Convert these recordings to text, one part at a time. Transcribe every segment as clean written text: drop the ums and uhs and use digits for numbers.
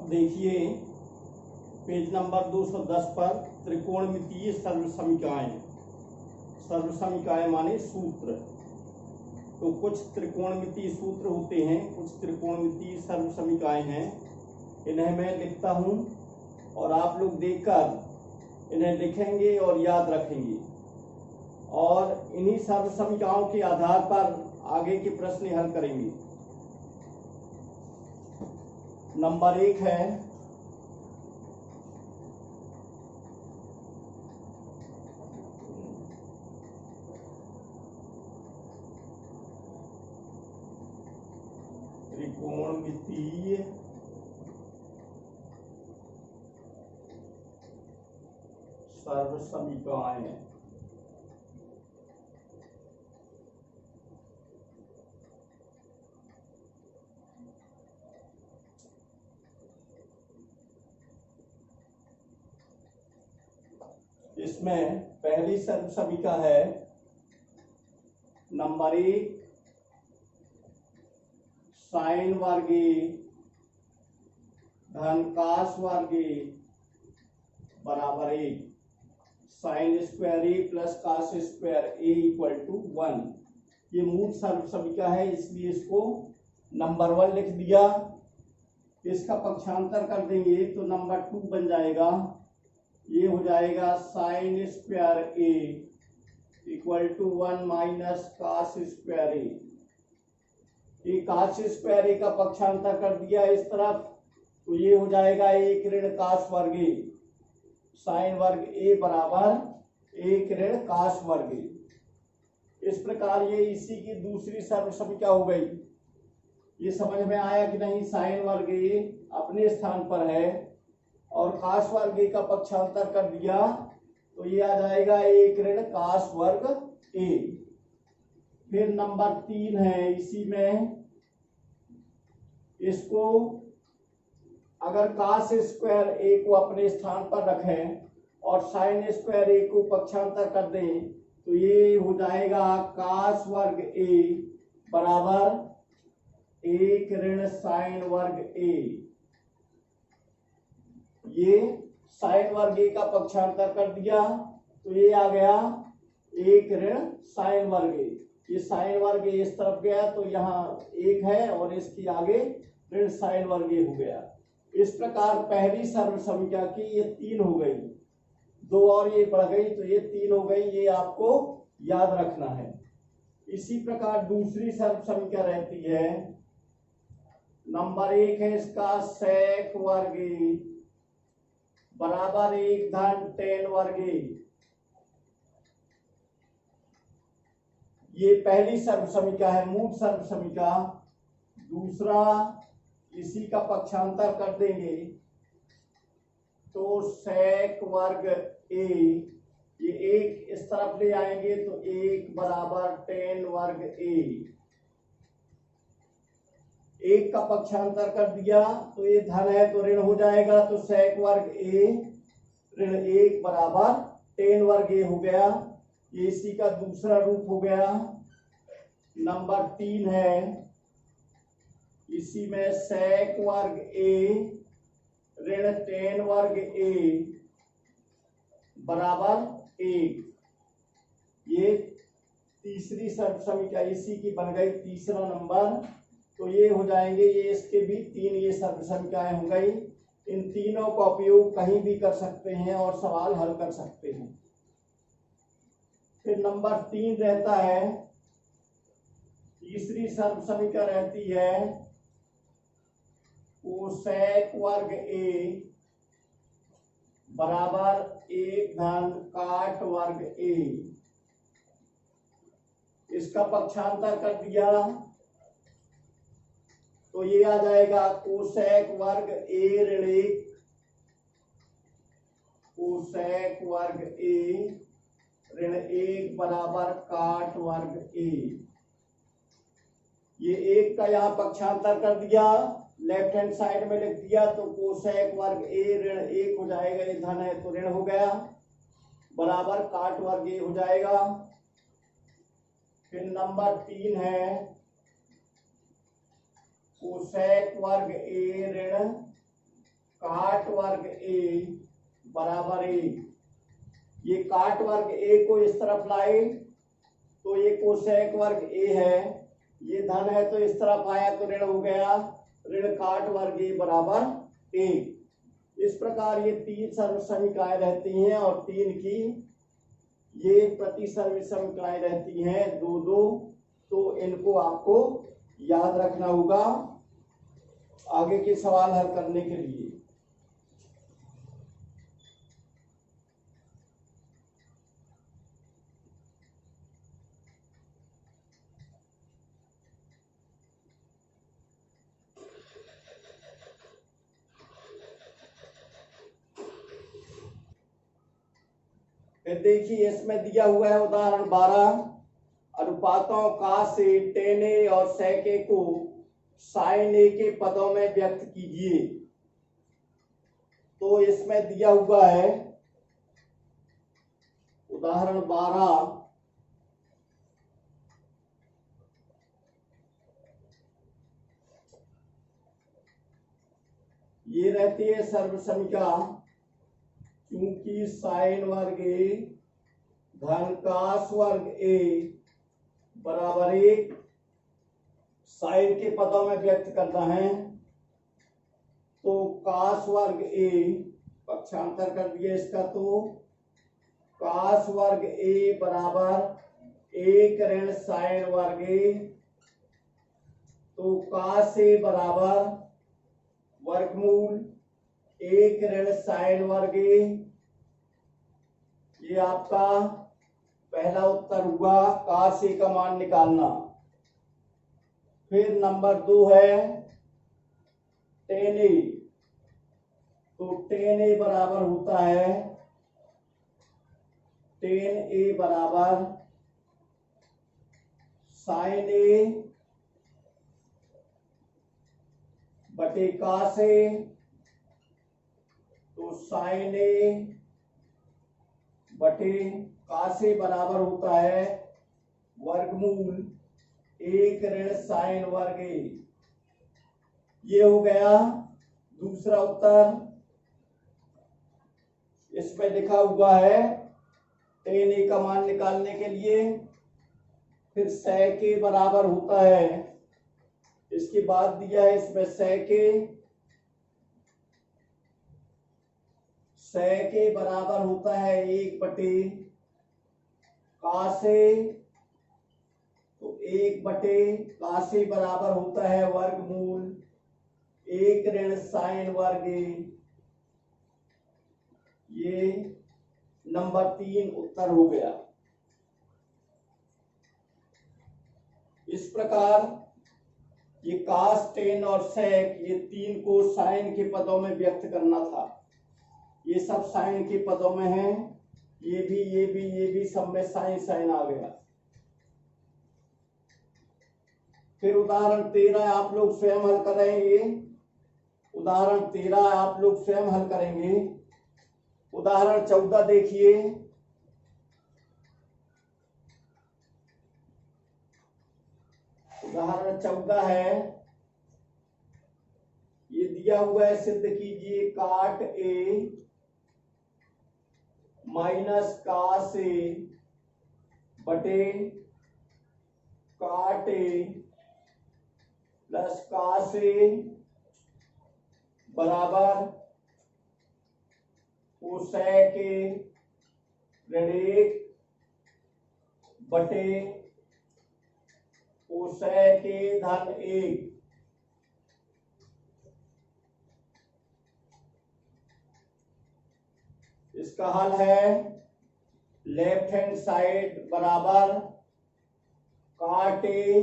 अब देखिए page number 210 पर त्रिकोणमितीय सर्वसमीकाएं। सर्वसमीकाएं माने सूत्र। तो कुछ त्रिकोणमितीय सूत्र होते हैं, कुछ त्रिकोणमितीय सर्वसमीकाएं हैं। इन्हें मैं लिखता हूं और आप लोग देखकर इन्हें लिखेंगे और याद रखेंगे, और इन्हीं सर्वसमीकाओं के आधार पर आगे के प्रश्न हल करेंगे। नंबर 1 है त्रिकोणमितीय सर्वसमीकाएं। इसमें पहली सर्वसमीका है नंबर 1 साइन वर्ग ए धन कास वर्ग ए बराबर 1। Sine square A plus cos square A equal to 1। ये मूल सर्वसमीका है, इसलिए इसको नंबर 1 लिख दिया। इसका पक्षांतर कर देंगे तो नंबर 2 बन जाएगा। ये हो जाएगा sine square A equal to 1 minus cos square A. ये कास स्क्वायर ए का पक्षांतर कर दिया इस तरफ, तो ये हो जाएगा 1 ऋण कास वर्ग ए। साइन वर्ग ए बराबर 1 ऋण कास वर्ग ए। इस प्रकार ये इसी की दूसरी सर्वसमीका हो गई। ये समझ में आया कि नहीं? साइन वर्ग ए अपने स्थान पर है और कास वर्ग ए का पक्षांतर कर दिया, तो ये आ जाएगा 1 ऋण कास वर्ग ए। फिर नंबर 3 है, इसी में इसको अगर कास स्क्वायर ए को अपने स्थान पर रखें और साइन स्क्वायर ए को पक्षांतर कर दें, तो ये हो जाएगा कास वर्ग ए बराबर 1 ऋण साइन वर्ग ए। ये साइन वर्ग ए का पक्षांतर कर दिया, तो ये आ गया 1 ऋण साइन वर्ग ए। ये साइन वर्ग ए इस तरफ गया तो यहाँ 1 है और इसकी आगे ऋण साइन वर्ग ए हो गया। इस प्रकार पहली सर्वसमीका की ये 3 हो गई, 2 और ये बढ़ गई तो ये 3 हो गई। ये आपको याद रखना है। इसी प्रकार दूसरी सर्वसमीका रहती है नंबर 1 है इसका सेक वर्ग ए बराबर 1 धन टेन वर्ग ए। ये पहली सर्वसमीका है, मूल सर्वसमीका। दूसरा इसी का पक्षांतर कर देंगे तो सेक वर्ग ए, ये 1 इस तरफ ले आएंगे तो 1 बराबर टेन वर्ग ए। 1 का पक्षांतर कर दिया तो ये धन है तो ऋण हो जाएगा, तो सेक वर्ग ए ऋण 1 बराबर टेन वर्ग ए हो गया। ये इसी का दूसरा रूप हो गया। नंबर 3 है, इसी में सेक वर्ग ए ऋण टेन वर्ग ए बराबर 1। ये तीसरी सर्वसमीका इसी की बन गई, तीसरा नंबर। तो ये हो जाएंगे, ये इसके भी 3 ये सर्वसमीकाएं हो गई। इन तीनों का उपयोग कहीं भी कर सकते हैं और सवाल हल कर सकते हैं। फिर नंबर 3 रहता है, तीसरी सर्वसमीका रहती है कोसेक वर्ग ए बराबर 1 धन काट वर्ग ए। इसका पक्षांतर कर दिया तो ये आ जाएगा कोसेक वर्ग ए ऋण 1, कोसेक वर्ग ए ऋण 1 बराबर काट वर्ग ए। ये 1 का यहाँ पक्षांतर कर दिया, लेफ्ट हैंड साइड में लिख दिया, तो कोसेक वर्ग ए ऋण 1 हो जाएगा। ये धन है तो ऋण हो गया, बराबर काट वर्ग ए हो जाएगा। फिर नंबर 3 है कोसेक वर्ग ए ऋण काट वर्ग ए बराबर ए। ये काट वर्ग ए को इस तरफ लाए तो ये कोसेक वर्ग ए है, ये धन है तो इस तरफ आया तो ऋण हो गया, ऋण काट वर्ग ए बराबर ए। इस प्रकार ये तीन सर्व समीकरणाएं रहती हैं और तीन की ये प्रति सर्व समीकरणाएं रहती हैं दो दो, तो इनको आपको याद रखना होगा आगे के सवाल हल करने के लिए। फिर देखिए इसमें दिया हुआ है उदाहरण 12, अनुपातों का से टेन ए और सेक ए को साइन ए के पदों में व्यक्त कीजिए। तो इसमें दिया हुआ है उदाहरण 12, ये रहती है सर्व समीकरण, क्योंकि साइन वर्ग ए धन कास वर्ग ए बराबर एक, साइन के पदों में व्यक्त करना है तो कास वर्ग ए पक्षांतर कर दिया इसका, तो कास वर्ग ए बराबर एक ऋण साइन वर्ग ए, तो कास ए बराबर वर्गमूल एक ऋण साइन वर्ग ए। ये आपका पहला उत्तर हुआ, कास ए का मान निकालना। फिर नंबर 2 है टेन ए, तो टेन ए बराबर होता है टेन ए बराबर साइन ए बटे कास ए, तो साइन ए बटे कास ए बराबर होता है वर्गमूल एक ऋण साइन वर्ग ए। ये हो गया दूसरा उत्तर। इसमें लिखा हुआ है टेन ए का मान निकालने के लिए, फिर सेक ए बराबर होता है, इसके बाद दिया है इसमें सेक ए बराबर होता है एक बटे कास ए, तो एक बटे कास ए बराबर होता है वर्गमूल एक ऋण साइन वर्ग ए। ये नंबर 3 उत्तर हो गया। इस प्रकार ये कास टेन और सेक ये तीन को साइन के पदों में व्यक्त करना था। ये सब साइन के पदों में है, ये भी सब में साइन साइन आ गया। फिर उदाहरण 13 आप लोग स्वयं हल करेंगे, उदाहरण 13 आप लोग स्वयं हल करेंगे। उदाहरण 14 देखिए, उदाहरण 14 है, ये दिया हुआ है, सिद्ध कीजिए काट ए माइनस कास ए बटे काट ए प्लस कास ए बराबर कोसेक ए ऋण 1 बटे कोसेक ए धन 1। इसका हल है लेफ्ट हैंड साइड बराबर काट ए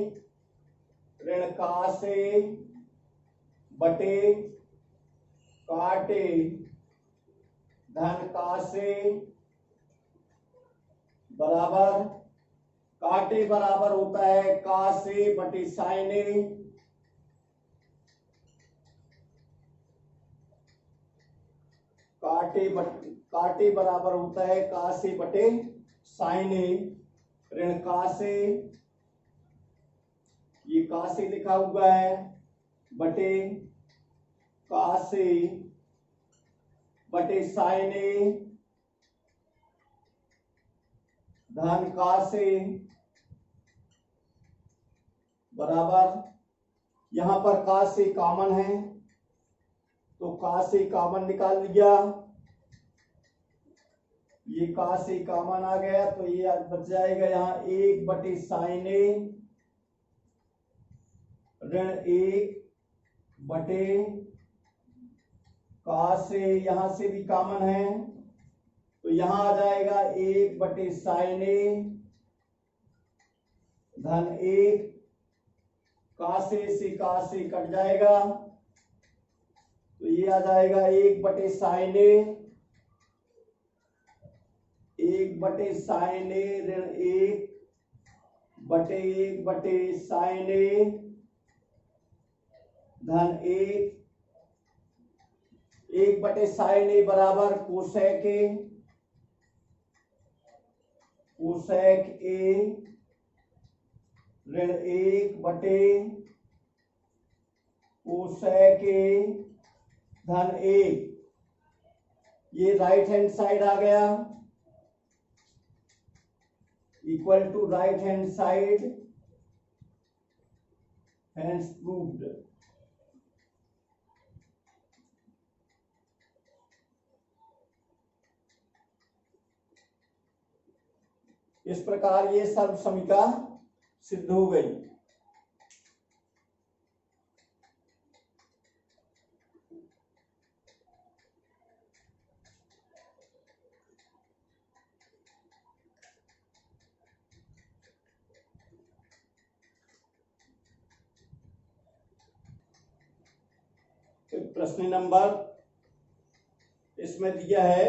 ऋण कास ए बटे काट ए धन कास ए बराबर, काट ए बराबर होता है कास ए बटे साइन ए, काटे बराबर होता है कास ए बटे साइन ए ऋण कास ए, ये कास ए लिखा हुआ है बटे कास ए बटे साइन ए धन कास ए बराबर, यहां पर कास ए कॉमन है तो कास ए कॉमन निकाल लिया, ये कास ए कॉमन आ गया तो ये बच जाएगा यहाँ 1 बटे साइन ए ऋण 1 बटे कास ए, यहां से भी कॉमन है तो यहां आ जाएगा 1 बटे साइन ए धन 1, कास ए से कास ए कट जाएगा तो ये आ जाएगा 1 बटे साइन ए 1 बटे साइन ए ऋण 1 बटे 1 बटे साइन ए धन 1 बटे साइन ए बराबर कोसेक ए ऋण 1 बटे कोसेक ए धन 1, ये राइट हैंड साइड आ गया equal to right hand side, hence proved. इस प्रकार ये सर्व समीका सिद्ध हो गई। प्रश्न नंबर इसमें दिया है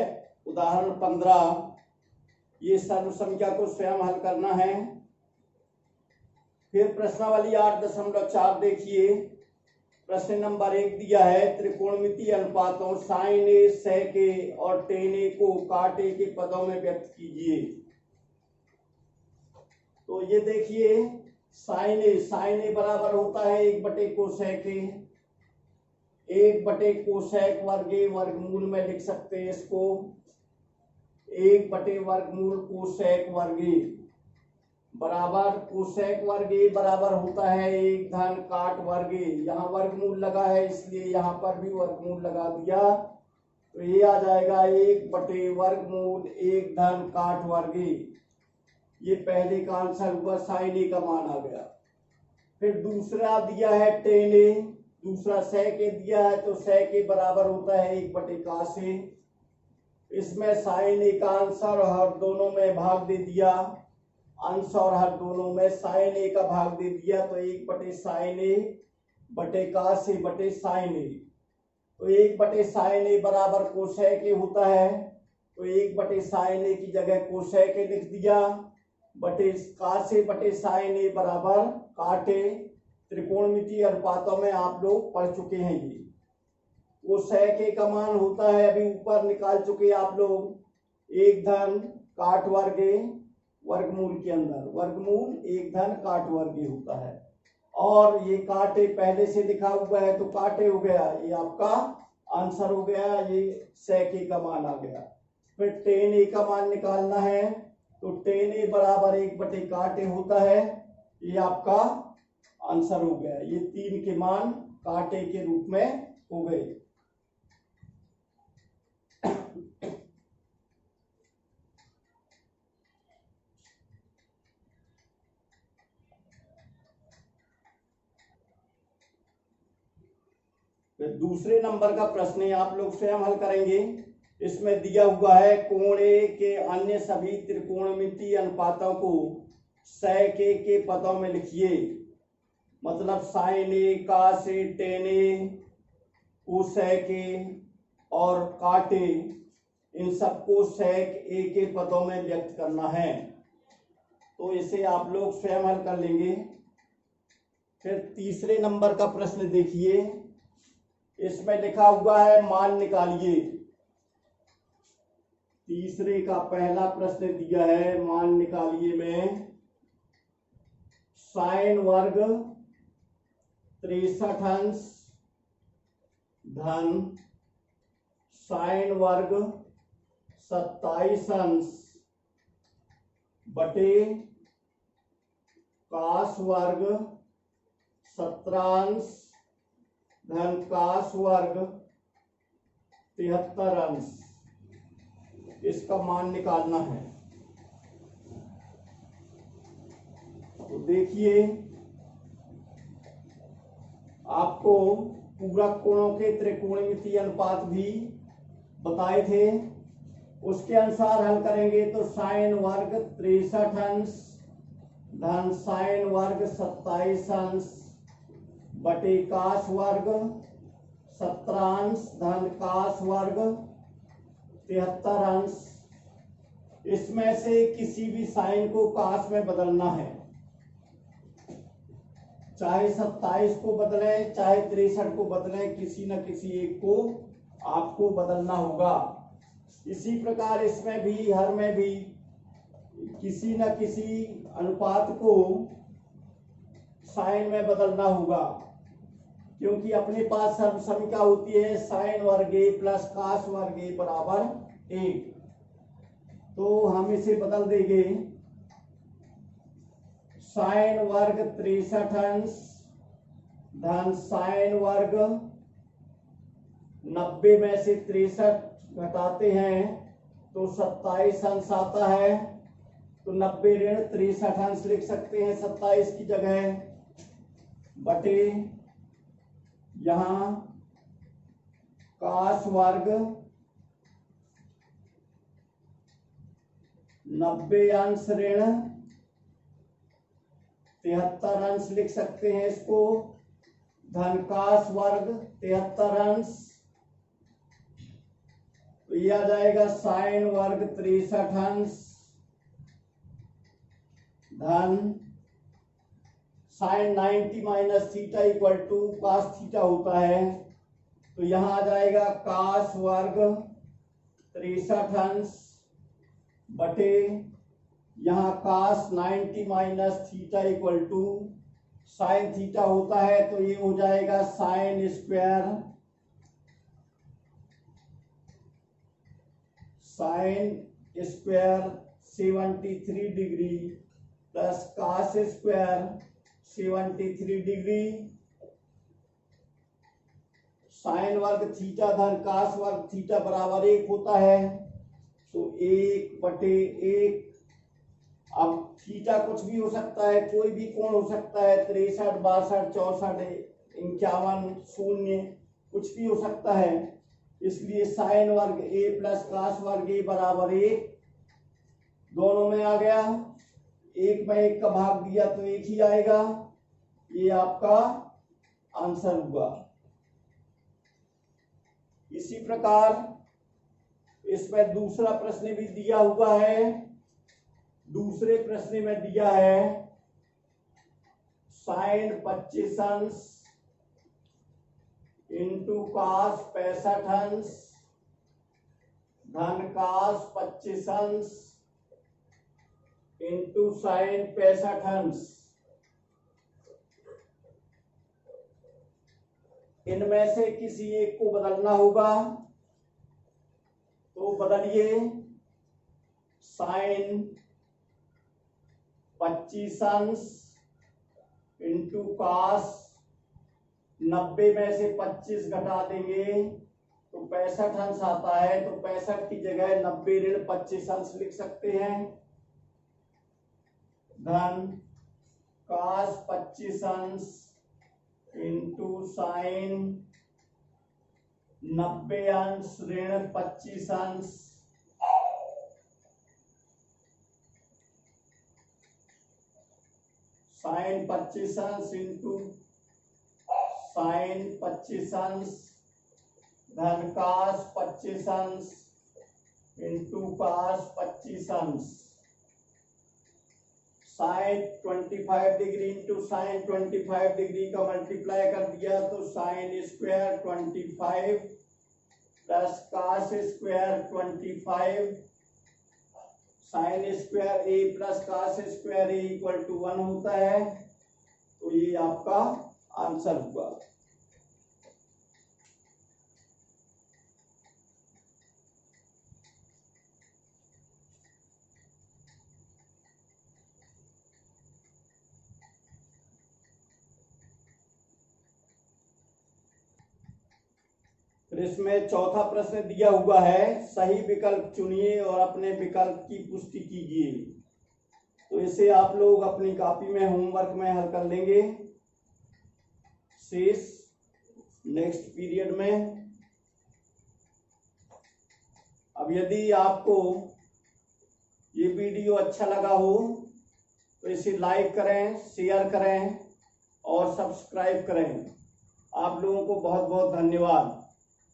उदाहरण 15, ये सर्व संख्या को स्वयं हल करना है। फिर प्रश्नावली 8.4 देखिए, प्रश्न नंबर 1 दिया है त्रिकोणमितीय अनुपातों साइन ए सेक ए और टेन ए को काट ए के पदों में व्यक्त कीजिए। तो ये देखिए साइन ए बराबर होता है 1 बटे कोसेक ए, 1 बटे कोसेक वर्ग ए, वर्गमूल में लिख सकते हैं इसको 1 बटे वर्गमूल कोसेक वर्ग ए बराबर, कोसेक वर्ग ए बराबर होता है 1 धन काट वर्ग ए, यहाँ वर्गमूल लगा है इसलिए यहाँ पर भी वर्गमूल लगा दिया तो ये आ जाएगा 1 बटे वर्गमूल 1 धन काट वर्ग ए। ये पहले का आंसर हुआ, साइन ए का मान आ गया। फिर दूसरा दिया है टेन ए, दूसरा सेक ए दिया है तो सेक ए बराबर होता है 1 बटे कास ए, इसमें साइन ए का आंसर और हर दोनों में भाग दे दिया, अंश और हर दोनों में साइन ए का भाग दे दिया तो 1 बटे साइन ए बटे कास ए बटे साइन ए, तो 1 बटे साइन ए बराबर कोसेक ए होता है तो 1 बटे साइन ए की जगह कोसेक ए लिख दिया, बटे कास ए बटे साइन ए बराबर काट ए। त्रिकोणमितीय अनुपातों में आप लोग पढ़ चुके हैं, ये वो सेक ए का मान होता है, अभी ऊपर निकाल चुके आप लोग 1 धन काट वर्ग ए, वर्गमूल के अंदर वर्गमूल 1 धन काट वर्ग ए होता है और ये काट ए पहले से लिखा हुआ है तो काट ए हो गया, ये आपका आंसर हो गया, ये सेक ए का मान आ गया। फिर टेन ए का मान निकालना है तो टेन ए बराबर 1 बटे काट ए होता है, ये आपका आंसर हो गया। ये 3 के मान काट ए के रूप में हो गए। फिर दूसरे नंबर का प्रश्न आप लोग स्वयं हल करेंगे। इसमें दिया हुआ है कोण ए के अन्य सभी त्रिकोणमितीय अनुपातों को सेक ए के पदों में लिखिए, मतलब sine A, cos A, tan A, cosec A और काट ए, इन सबको सेक ए के पदों में व्यक्त करना है। तो इसे आप लोग स्वयं हल कर लेंगे। फिर तीसरे नंबर का प्रश्न देखिए, इसमें लिखा हुआ है मान निकालिए। तीसरे का पहला प्रश्न दिया है मान निकालिए में साइन वर्ग 63 अंश धन साइन वर्ग 27 अंश बटे कास वर्ग 17 अंश धन कास वर्ग 73 अंश, इसका मान निकालना है। तो देखिए, आपको पूरा कोणों के त्रिकोणमितीय अनुपात भी बताए थे, उसके अनुसार हल करेंगे तो साइन वर्ग 63 अंश धन साइन वर्ग 27 अंश बटे कास वर्ग 17 अंश धन कास वर्ग 73 अंश। इसमें से किसी भी साइन को कास में बदलना है, चाहे 27 को बदलें चाहे 63 को बदलें, किसी न किसी एक को आपको बदलना होगा। इसी प्रकार इसमें भी, हर में भी किसी न किसी अनुपात को साइन में बदलना होगा, क्योंकि अपने पास समीकरण होती है साइन वर्ग ए प्लस कास वर्ग ए बराबर 1। तो हम इसे बदल देंगे, साइन वर्ग 63 अंश धन साइन वर्ग 90 में से 63 घटाते हैं तो 27 अंश आता है, तो 90 ऋण 63 अंश लिख सकते हैं 27 की जगह, बटे यहां कास वर्ग 90 अंश ऋण 73 अंश लिख सकते हैं इसको, धन कास वर्ग 73 अंश, तो ये आ जाएगा साइन वर्ग 63 अंश धन sine 90 minus theta equal to cos theta होता है, तो यहां आ जाएगा कास वर्ग 63 अंश बटे यहां cos 90 minus theta equal to sine theta होता है, तो ये हो जाएगा sine square 73 degree plus cos square 73 degree sine वर्ग थीटा धन कास वर्ग थीटा बराबर 1 होता है, तो 1/1। अब थीटा कुछ भी हो सकता है, कोई भी कोण हो सकता है, 63, 62, 64, 51, 0 कुछ भी हो सकता है, इसलिए साइन वर्ग ए प्लस कास वर्ग ए बराबर 1 दोनों में आ गया। 1 में 1 का भाग दिया तो 1 ही आएगा, ये आपका आंसर हुआ। इसी प्रकार इसमें दूसरा प्रश्न भी दिया हुआ है। दूसरे प्रश्न में दिया है साइन 25 अंश इंटू कास 65 अंश धन कास 25 अंश इंटू साइन 65 अंश। इनमें से किसी एक को बदलना होगा, तो बदलिए। साइन 25 अंश इंटू कास 90 में से 25 घटा देंगे तो 65 अंश आता है, तो 65 की जगह 90 ऋण 25 अंश लिख सकते हैं, धन कास 25 अंश इंटू साइन 90 अंश ऋण 25 अंश साइन 25 अंश इंटू साइन 25 अंश धन कास 25 अंश इंटू कास 25 अंश। Sine 25 degree into sine 25 degree का मल्टीप्लाई कर दिया तो sine square 25 plus cos square 25 sine square A plus cos square A equal to 1 होता है, तो ये आपका आंसर हुआ। इसमें चौथा प्रश्न दिया हुआ है, सही विकल्प चुनिए और अपने विकल्प की पुष्टि कीजिए। तो इसे आप लोग अपनी कॉपी में होमवर्क में हल कर लेंगे शेष नेक्स्ट पीरियड में। अब यदि आपको ये वीडियो अच्छा लगा हो तो इसे लाइक करें, शेयर करें और सब्सक्राइब करें। आप लोगों को बहुत बहुत धन्यवाद।